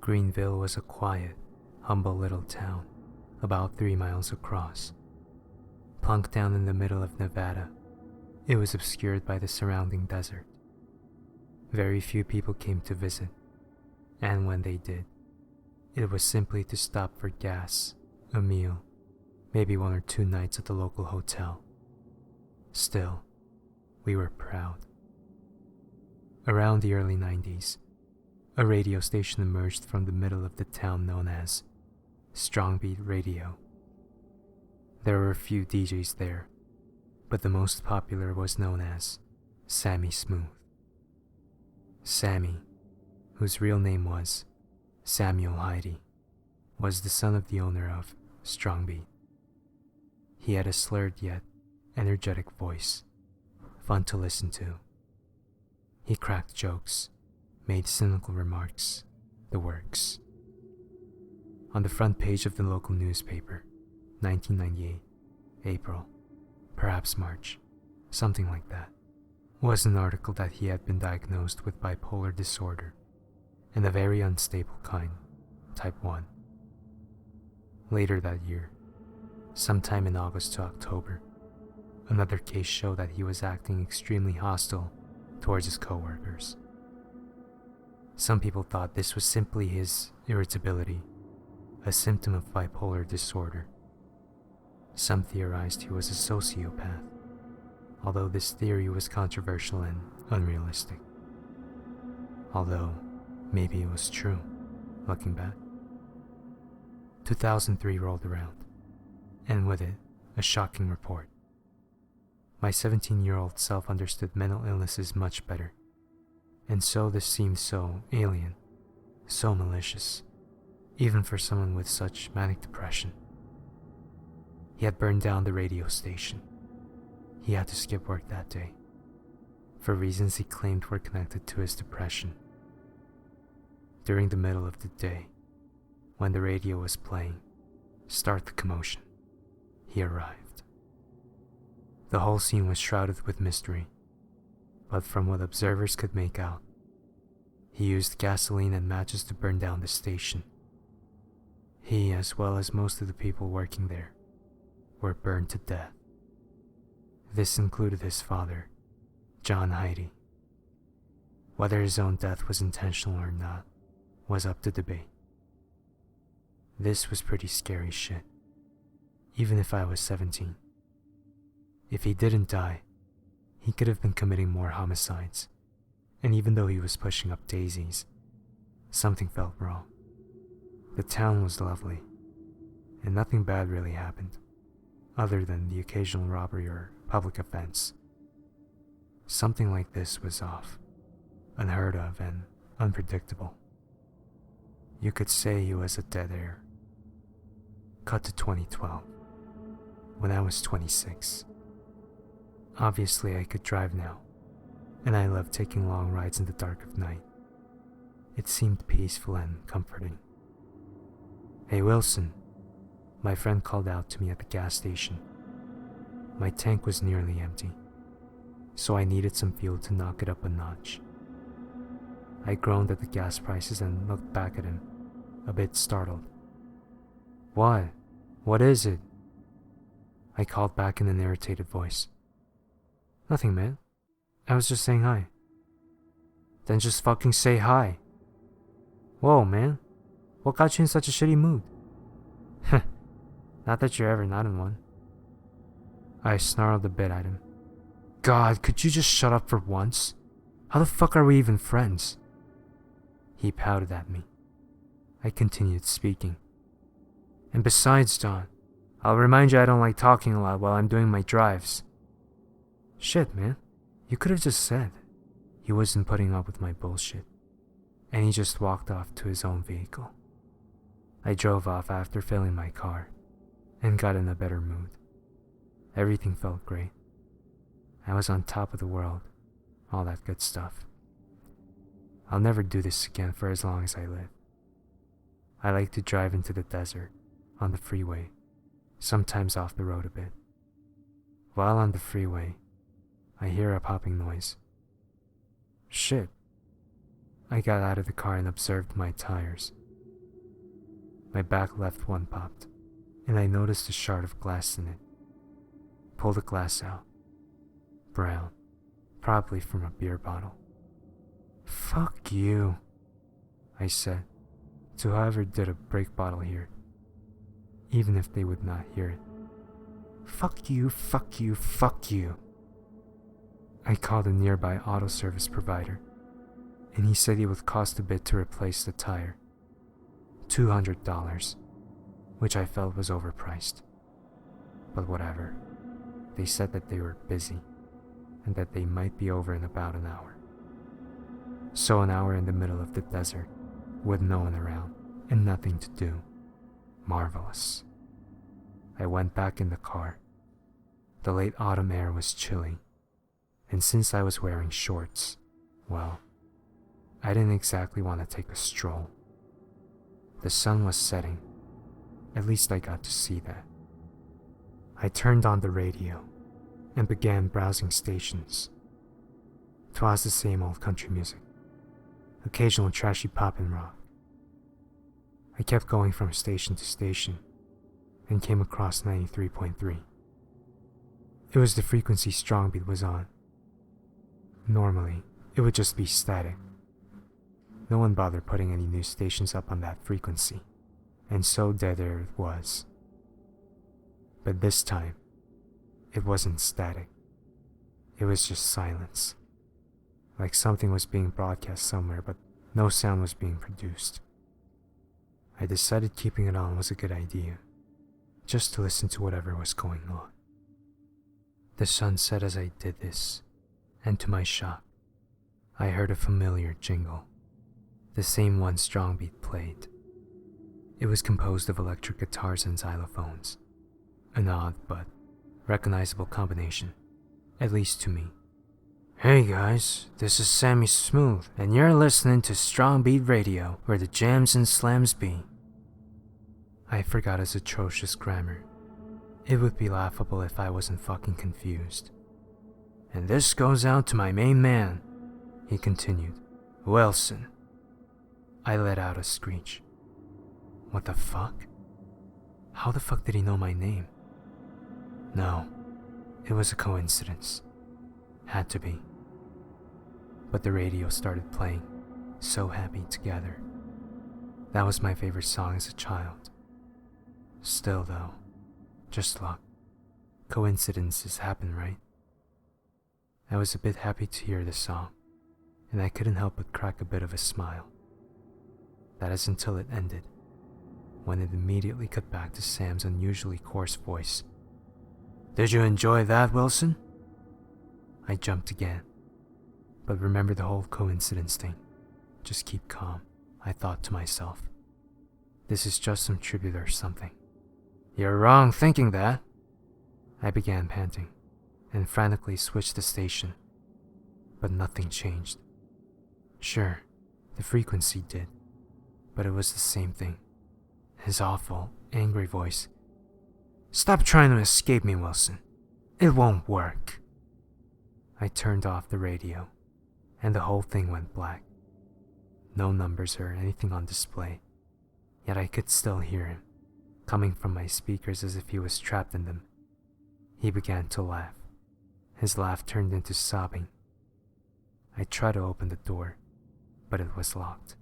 Greenville was a quiet, humble little town, about 3 miles across. Plunked down in the middle of Nevada, it was obscured by the surrounding desert. Very few people came to visit, and when they did, it was simply to stop for gas, a meal, maybe 1 or 2 nights at the local hotel. Still, we were proud. Around the early 90s, a radio station emerged from the middle of the town known as Strongbeat Radio. There were a few DJs there, but the most popular was known as Sammy Smooth. Sammy, whose real name was Samuel Heidi, was the son of the owner of Strongbeat. He had a slurred yet energetic voice, fun to listen to. He cracked jokes, made cynical remarks, the works. On the front page of the local newspaper, 1998, April, perhaps March, something like that, was an article that he had been diagnosed with bipolar disorder, and a very unstable kind, type 1. Later that year, sometime in August to October, another case showed that he was acting extremely hostile towards his coworkers. Some people thought this was simply his irritability, a symptom of bipolar disorder. Some theorized he was a sociopath, although this theory was controversial and unrealistic. Although, maybe it was true, looking back. 2003 rolled around, and with it, a shocking report. My 17-year-old self understood mental illnesses much better, and so this seemed so alien, so malicious, even for someone with such manic depression. He had burned down the radio station. He had to skip work that day, for reasons he claimed were connected to his depression. During the middle of the day, when the radio was playing, "Start the Commotion," he arrived. The whole scene was shrouded with mystery, but from what observers could make out, he used gasoline and matches to burn down the station. He, as well as most of the people working there, were burned to death. This included his father, John Heidi. Whether his own death was intentional or not was up to debate. This was pretty scary shit, even if I was 17. If he didn't die, he could have been committing more homicides, and even though he was pushing up daisies, something felt wrong. The town was lovely, and nothing bad really happened, other than the occasional robbery or public offense. Something like this was off, unheard of and unpredictable. You could say he was a dead air. Cut to 2012, when I was 26. Obviously, I could drive now, and I loved taking long rides in the dark of night. It seemed peaceful and comforting. "Hey Wilson," my friend called out to me at the gas station. My tank was nearly empty, so I needed some fuel to knock it up a notch. I groaned at the gas prices and looked back at him, a bit startled. "What? What is it?" I called back in an irritated voice. "Nothing, man. I was just saying hi." "Then just fucking say hi." "Whoa, man. What got you in such a shitty mood?" "Not that you're ever not in one." I snarled a bit at him. "God, could you just shut up for once? How the fuck are we even friends?" He pouted at me. I continued speaking. "And besides, Don, I'll remind you I don't like talking a lot while I'm doing my drives." "Shit, man. You could have just said." He wasn't putting up with my bullshit, and he just walked off to his own vehicle. I drove off after filling my car, and got in a better mood. Everything felt great. I was on top of the world, all that good stuff. I'll never do this again for as long as I live. I like to drive into the desert, on the freeway, sometimes off the road a bit. While on the freeway, I hear a popping noise. Shit. I got out of the car and observed my tires, My back left one popped, and I noticed a shard of glass in it. Pulled the glass out. Brown, probably from a beer bottle. "Fuck you," I said, to whoever did a break bottle here, even if they would not hear it. "Fuck you, fuck you, fuck you." I called a nearby auto service provider, and he said it would cost a bit to replace the tire. $200, which I felt was overpriced. But whatever. They said that they were busy, and that they might be over in about an hour. So an hour in the middle of the desert, with no one around, and nothing to do. Marvelous. I went back in the car. The late autumn air was chilly, and since I was wearing shorts, well, I didn't exactly want to take a stroll. The sun was setting. At least I got to see that. I turned on the radio and began browsing stations. 'Twas the same old country music, occasional trashy pop and rock. I kept going from station to station and came across 93.3. It was the frequency Strongbeat was on. Normally, it would just be static. No one bothered putting any new stations up on that frequency, and so dead air it was. But this time, it wasn't static. It was just silence. Like something was being broadcast somewhere, but no sound was being produced. I decided keeping it on was a good idea, just to listen to whatever was going on. The sun set as I did this, and to my shock, I heard a familiar jingle, the same one Strongbeat played. It was composed of electric guitars and xylophones, an odd but recognizable combination, at least to me. "Hey guys, this is Sammy Smooth, and you're listening to Strongbeat Radio, where the jams and slams be." I forgot his atrocious grammar. It would be laughable if I wasn't fucking confused. "And this goes out to my main man," he continued, "Wilson." I let out a screech. What the fuck? How the fuck did he know my name? No, it was a coincidence. Had to be. But the radio started playing, So Happy Together. That was my favorite song as a child. Still though, just luck. Coincidences happen, right? I was a bit happy to hear the song, and I couldn't help but crack a bit of a smile. That is until it ended, when it immediately cut back to Sam's unusually coarse voice. "Did you enjoy that, Wilson?" I jumped again, but remember the whole coincidence thing. Just keep calm, I thought to myself. This is just some tribute or something. "You're wrong thinking that." I began panting, and frantically switched the station, but nothing changed. Sure, the frequency did, but it was the same thing. His awful, angry voice. "Stop trying to escape me, Wilson. It won't work." I turned off the radio, and the whole thing went black. No numbers or anything on display, yet I could still hear him, coming from my speakers as if he was trapped in them. He began to laugh. His laugh turned into sobbing. I tried to open the door, but it was locked.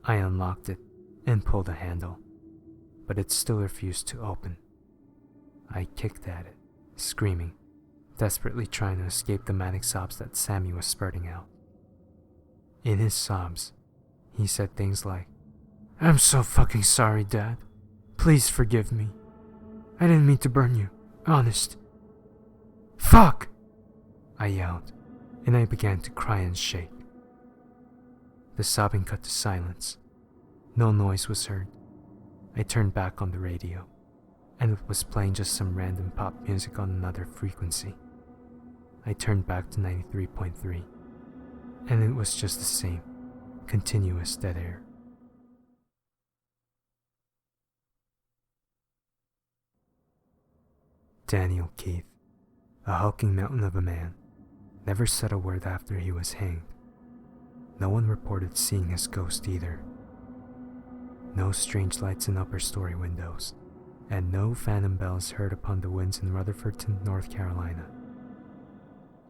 I unlocked it and pulled the handle, but it still refused to open. I kicked at it, screaming, desperately trying to escape the manic sobs that Sammy was spurting out. In his sobs, he said things like, "I'm so fucking sorry, Dad. Please forgive me. I didn't mean to burn you, honest." "Fuck!" I yelled, and I began to cry and shake. The sobbing cut to silence. No noise was heard. I turned back on the radio, and it was playing just some random pop music on another frequency. I turned back to 93.3, and it was just the same, continuous dead air. Daniel Keith, a hulking mountain of a man, never said a word after he was hanged. No one reported seeing his ghost either. no strange lights in upper story windows, and no phantom bells heard upon the winds in Rutherfordton, North Carolina.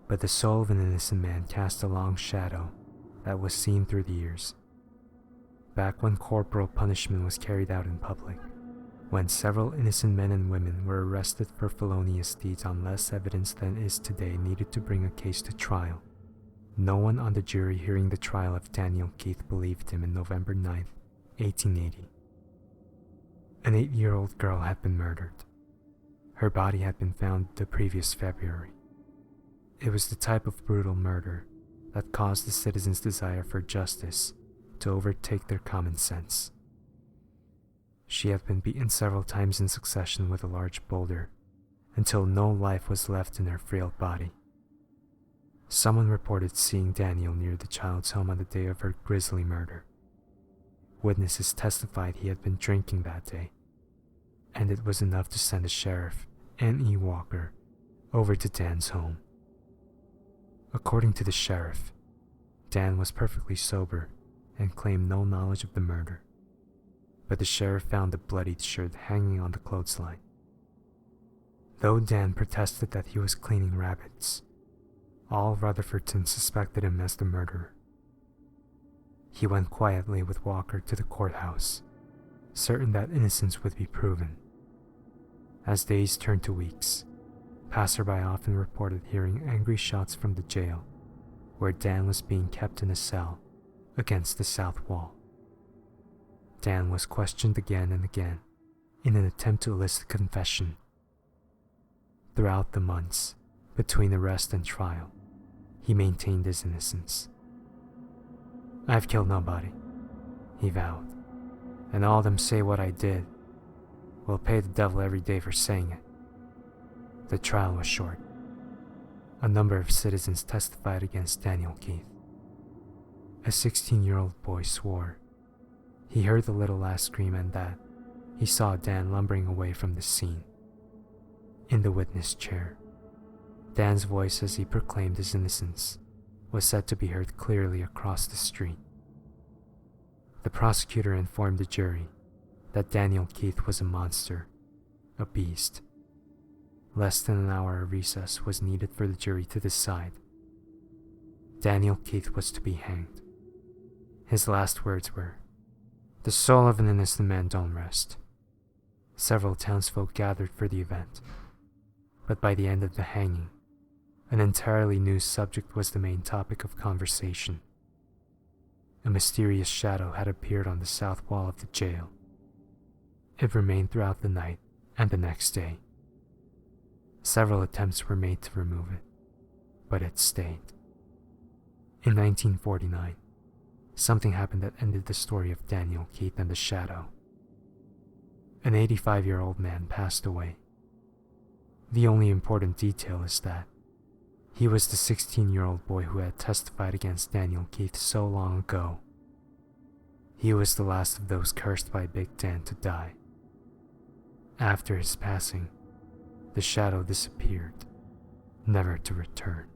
But the soul of an innocent man cast a long shadow that was seen through the years. Back when corporal punishment was carried out in public, when several innocent men and women were arrested for felonious deeds on less evidence than is today needed to bring a case to trial, no one on the jury hearing the trial of Daniel Keith believed him in November 9, 1880. An 8-year-old girl had been murdered. Her body had been found the previous February. It was the type of brutal murder that caused the citizens' desire for justice to overtake their common sense. She had been beaten several times in succession with a large boulder until no life was left in her frail body. Someone reported seeing Daniel near the child's home on the day of her grisly murder. Witnesses testified he had been drinking that day, and it was enough to send the sheriff, N.E. Walker, over to Dan's home. According to the sheriff, Dan was perfectly sober and claimed no knowledge of the murder, but the sheriff found a bloodied shirt hanging on the clothesline. Though Dan protested that he was cleaning rabbits, all Rutherfordton suspected him as the murderer. He went quietly with Walker to the courthouse, certain that innocence would be proven. As days turned to weeks, passerby often reported hearing angry shots from the jail, where Dan was being kept in a cell against the south wall. Dan was questioned again and again in an attempt to elicit confession. Throughout the months between arrest and trial, he maintained his innocence. "I've killed nobody," he vowed, "and all them say what I did will pay the devil every day for saying it." The trial was short. A number of citizens testified against Daniel Keith. A 16-year-old boy swore he heard the little lass scream and that he saw Dan lumbering away from the scene. In the witness chair, Dan's voice as he proclaimed his innocence was said to be heard clearly across the street. The prosecutor informed the jury that Daniel Keith was a monster, a beast. Less than an hour of recess was needed for the jury to decide. Daniel Keith was to be hanged. His last words were, "The soul of an innocent man don't rest." Several townsfolk gathered for the event, but by the end of the hanging, an entirely new subject was the main topic of conversation. A mysterious shadow had appeared on the south wall of the jail. It remained throughout the night and the next day. Several attempts were made to remove it, but it stayed. In 1949, something happened that ended the story of Daniel Keith and the shadow. An 85-year-old man passed away. The only important detail is that he was the 16-year-old boy who had testified against Daniel Keith so long ago. He was the last of those cursed by Big Dan to die. After his passing, the shadow disappeared, never to return.